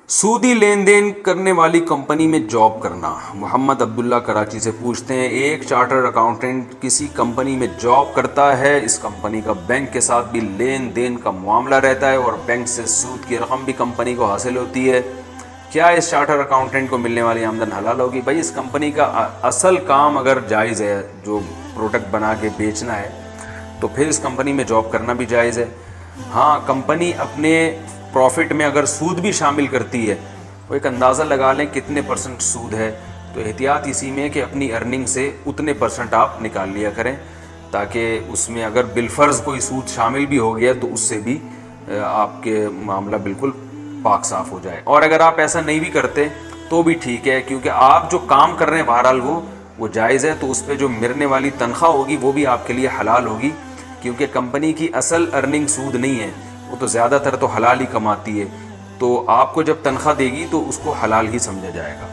سودی لین دین کرنے والی کمپنی میں جاب کرنا۔ محمد عبداللہ کراچی سے پوچھتے ہیں، ایک چارٹرڈ اکاؤنٹنٹ کسی کمپنی میں جاب کرتا ہے، اس کمپنی کا بینک کے ساتھ بھی لین دین کا معاملہ رہتا ہے اور بینک سے سود کی رقم بھی کمپنی کو حاصل ہوتی ہے، کیا اس چارٹرڈ اکاؤنٹنٹ کو ملنے والی آمدن حلال ہوگی؟ بھائی اس کمپنی کا اصل کام اگر جائز ہے، جو پروڈکٹ بنا کے بیچنا ہے، تو پھر اس کمپنی میں جاب کرنا بھی جائز ہے۔ ہاں، کمپنی اپنے پروفٹ میں اگر سود بھی شامل کرتی ہے، وہ ایک اندازہ لگا لیں کتنے پرسنٹ سود ہے، تو احتیاط اسی میں کہ اپنی ارننگ سے اتنے پرسنٹ آپ نکال لیا کریں، تاکہ اس میں اگر بالفرض کوئی سود شامل بھی ہو گیا تو اس سے بھی آپ کے معاملہ بالکل پاک صاف ہو جائے۔ اور اگر آپ ایسا نہیں بھی کرتے تو بھی ٹھیک ہے، کیونکہ آپ جو کام کر رہے ہیں بہرحال وہ جائز ہے، تو اس پہ جو ملنے والی تنخواہ ہوگی وہ بھی آپ کے لیے حلال ہوگی، کیونکہ کمپنی کی اصل ارننگ سود نہیں ہے، وہ تو زیادہ تر تو حلال ہی کماتی ہے، تو آپ کو جب تنخواہ دے گی تو اس کو حلال ہی سمجھا جائے گا۔